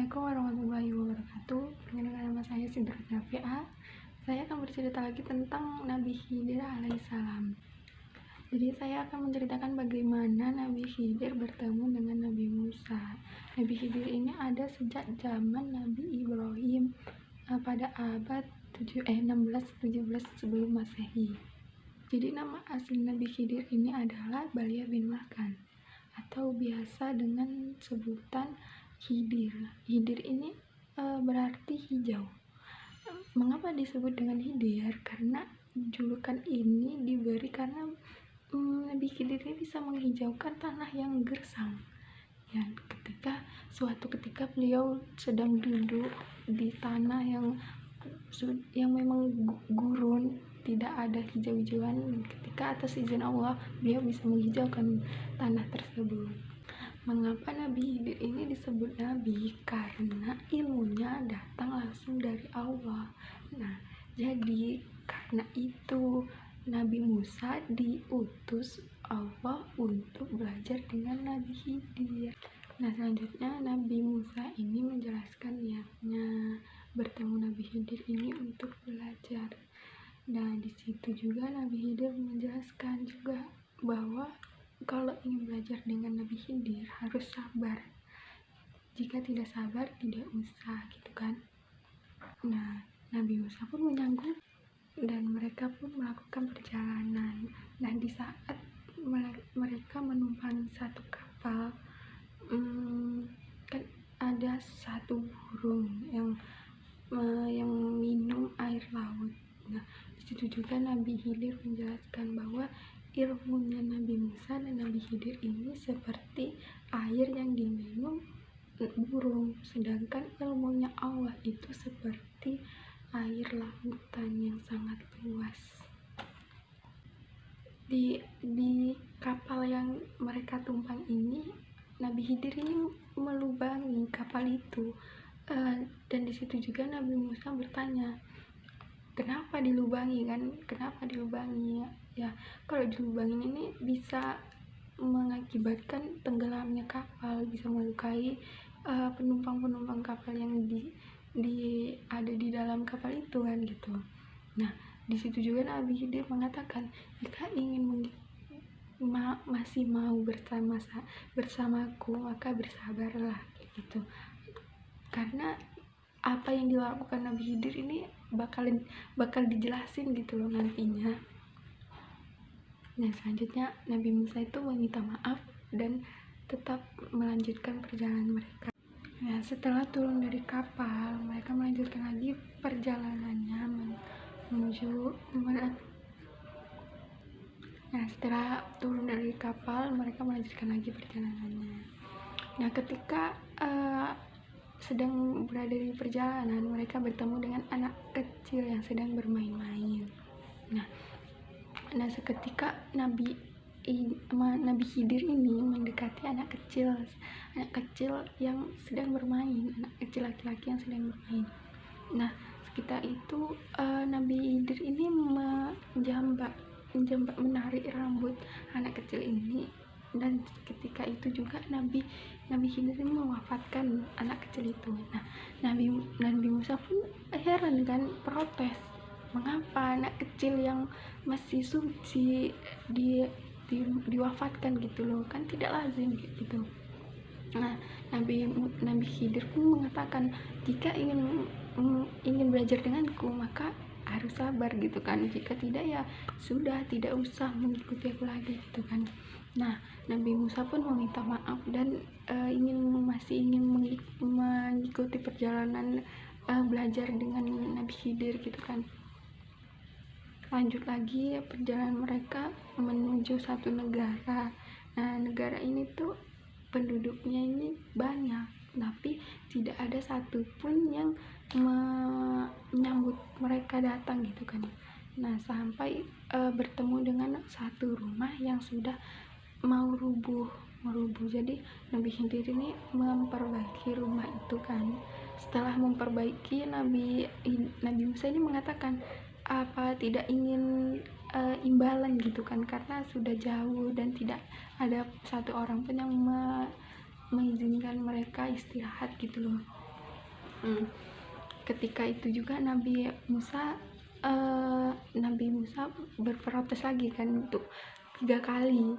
Assalamualaikum warahmatullahi wabarakatuh. Perkenalkan, nama saya Sidrat Nafi'ah. Saya akan bercerita lagi tentang Nabi Khidir alaihissalam. Jadi saya akan menceritakan bagaimana Nabi Khidir bertemu dengan Nabi Musa. Nabi Khidir ini ada sejak zaman Nabi Ibrahim pada abad 16-17 sebelum Masehi. Jadi nama asli Nabi Khidir ini adalah Balia bin Makan, atau biasa dengan sebutan Khidir. Khidir ini berarti hijau. Mengapa disebut dengan Khidir? Karena julukan ini diberi karena Nabi Khidir ini bisa menghijaukan tanah yang gersang. Ya, suatu ketika beliau sedang duduk di tanah yang memang gurun, tidak ada hijau-hijauan, dan ketika atas izin Allah beliau bisa menghijaukan tanah tersebut. Mengapa Nabi Khidir ini disebut Nabi? Karena ilmunya datang langsung dari Allah. Nah, jadi karena itu Nabi Musa diutus Allah untuk belajar dengan Nabi Khidir. Nah, selanjutnya Nabi Musa ini menjelaskan niatnya bertemu Nabi Khidir ini untuk belajar. Nah, di situ juga Nabi Khidir menjelaskan juga bahwa kalau ingin belajar dengan Nabi Khidir harus sabar. Jika tidak sabar, tidak usah, gitu kan. Nah, Nabi Musa pun menyanggup dan mereka pun melakukan perjalanan. Nah, di saat mereka menumpangi satu kapal, kan ada satu burung yang minum air laut. Nah, disitu juga Nabi Khidir menjelaskan bahwa ilmunya Nabi Musa dan Nabi Khidir ini seperti air yang diminum burung, sedangkan ilmunya Allah itu seperti air lautan yang sangat luas. Di kapal yang mereka tumpang ini, Nabi Khidir ini melubangi kapal itu, dan di situ juga Nabi Musa bertanya, kenapa dilubangi kan? Kenapa dilubangi? Ya, kalau dilubangin ini bisa mengakibatkan tenggelamnya kapal, bisa melukai penumpang kapal yang ada di dalam kapal itu kan, gitu. Nah, di situ juga Nabi Khidir mengatakan, jika ingin masih mau bersamaku, maka bersabarlah, gitu. Karena apa yang dilakukan Nabi Khidir ini bakal dijelasin gitu loh nantinya. Nah, selanjutnya Nabi Musa itu meminta maaf dan tetap melanjutkan perjalanan mereka. Nah, setelah turun dari kapal, mereka melanjutkan lagi perjalanannya menuju Nah, setelah turun dari kapal, mereka melanjutkan lagi perjalanannya. Nah, ketika sedang berada di perjalanan, mereka bertemu dengan anak kecil yang sedang bermain-main. Nah, seketika Nabi Khidir ini mendekati anak kecil yang sedang bermain, anak kecil laki-laki yang sedang bermain. Nah, sekitar itu Nabi Khidir ini menarik rambut anak kecil ini, dan ketika itu juga Nabi Khidir ini mewafatkan anak kecil itu. Nah, Nabi Musa pun heran kan, protes, mengapa anak kecil yang masih suci diwafatkan gitu loh, kan tidak lazim gitu. Nah, Nabi Khidir pun mengatakan, jika ingin belajar denganku maka harus sabar gitu kan, jika tidak ya sudah, tidak usah mengikuti aku lagi gitu kan. Nah, Nabi Musa pun meminta maaf dan masih ingin mengikuti perjalanan belajar dengan Nabi Khidir gitu kan. Lanjut lagi perjalanan mereka menuju satu negara. Nah, negara ini tuh penduduknya ini banyak, tapi tidak ada satupun yang menyambut mereka datang gitu kan. Nah, sampai bertemu dengan satu rumah yang sudah mau rubuh. Jadi Nabi Khidir ini memperbaiki rumah itu kan. Setelah memperbaiki, Nabi Musa ini mengatakan, apa tidak ingin imbalan gitu kan, karena sudah jauh dan tidak ada satu orang pun yang mengizinkan mereka istirahat gitu loh. Hmm. Ketika itu juga Nabi Musa berprotes lagi kan untuk 3 kali.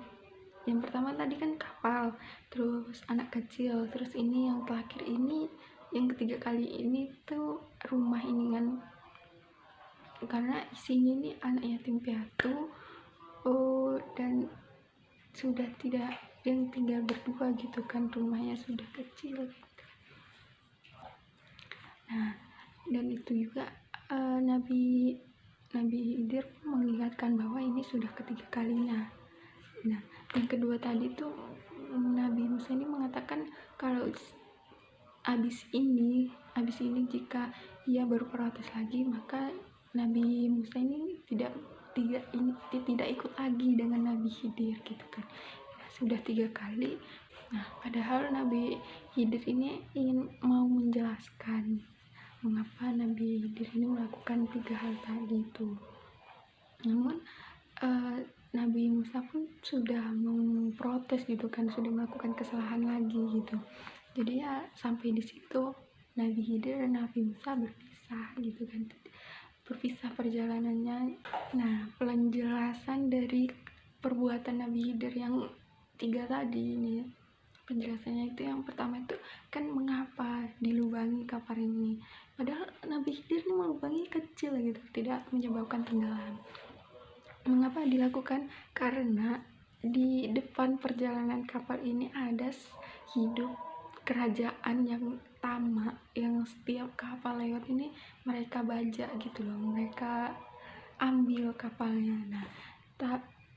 Yang pertama tadi kan kapal, terus anak kecil, terus ini yang terakhir ini, yang ketiga kali ini tuh rumah ini kan, karena isinya ini anak yatim piatu, dan sudah tidak, yang tinggal berdua gitu kan, rumahnya sudah kecil gitu. Nah, dan itu juga Nabi Khidir mengingatkan bahwa ini sudah ketiga kalinya. Nah, yang kedua tadi tuh Nabi Musa ini mengatakan kalau abis ini jika ia berprotes lagi, maka Nabi Musa ini tidak ikut lagi dengan Nabi Khidir gitu kan. Nah, sudah 3 kali. Nah, padahal Nabi Khidir ini ingin mau menjelaskan mengapa Nabi Khidir ini melakukan 3 hal tadi itu. Namun Nabi Musa pun sudah memprotes gitu kan, sudah melakukan kesalahan lagi gitu. Jadi ya sampai di situ Nabi Khidir dan Nabi Musa berpisah gitu kan, berpisah perjalanannya. Nah, penjelasan dari perbuatan Nabi Khidir yang 3 tadi ini, penjelasannya itu yang pertama itu kan mengapa dilubangi kapal ini, padahal Nabi Khidir ini melubangi kecil gitu, tidak menyebabkan tenggelam. Mengapa dilakukan? Karena di depan perjalanan kapal ini ada hidup kerajaan yang tamak, yang setiap kapal lewat ini mereka bajak gitu loh, mereka ambil kapalnya. Nah,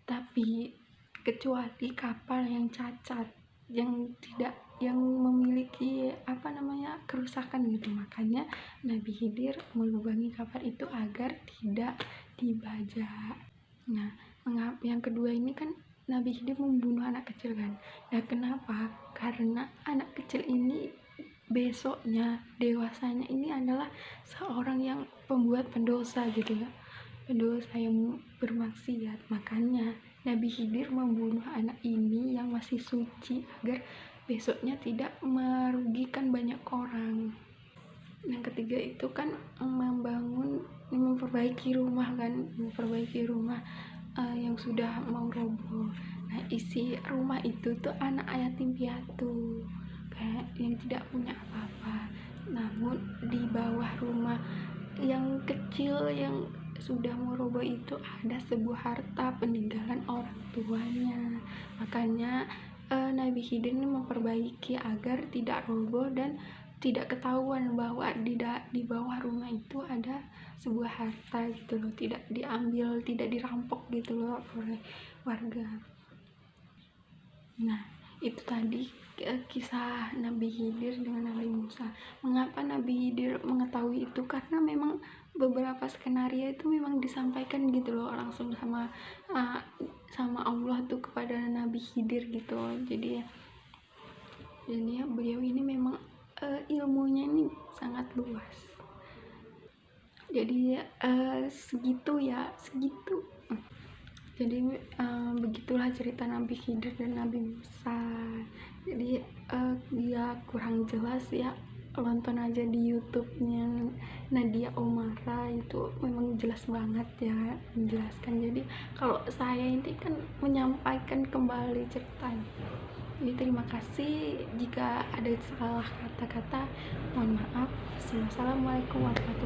tapi kecuali kapal yang cacat, yang memiliki kerusakan gitu, makanya Nabi Khidir melubangi kapal itu agar tidak dibajak. Nah, yang kedua ini kan Nabi Khidir membunuh anak kecil kan. Nah, kenapa? Karena anak kecil ini besoknya, dewasanya ini adalah seorang yang pembuat pendosa gitu ya, pendosa yang bermaksiat. Makanya Nabi Khidir membunuh anak ini yang masih suci agar besoknya tidak merugikan banyak orang. Yang ketiga itu kan memperbaiki rumah yang sudah mau roboh. Nah, isi rumah itu tuh anak yatim piatu kayak yang tidak punya apa-apa. Namun di bawah rumah yang kecil yang sudah mau roboh itu ada sebuah harta peninggalan orang tuanya. Makanya Nabi Khidir ini memperbaiki agar tidak roboh dan tidak ketahuan bahwa di bawah rumah itu ada sebuah harta gitu loh, tidak diambil, tidak dirampok gitu loh oleh warga. Nah, itu tadi kisah Nabi Khidir dengan Nabi Musa. Mengapa Nabi Khidir mengetahui itu? Karena memang beberapa skenario itu memang disampaikan gitu loh langsung sama Allah tuh kepada Nabi Khidir gitu. Jadi ya beliau ini memang ilmunya ini sangat luas. Jadi segitu. Jadi begitulah cerita Nabi Khidir dan Nabi Musa. Jadi dia kurang jelas ya, nonton aja di YouTube-nya Nadia Omara, itu memang jelas banget ya menjelaskan. Jadi kalau saya ini kan menyampaikan kembali ceritanya. Jadi terima kasih, jika ada salah kata-kata mohon maaf. Wassalamualaikum warahmatullahi wabarakatuh.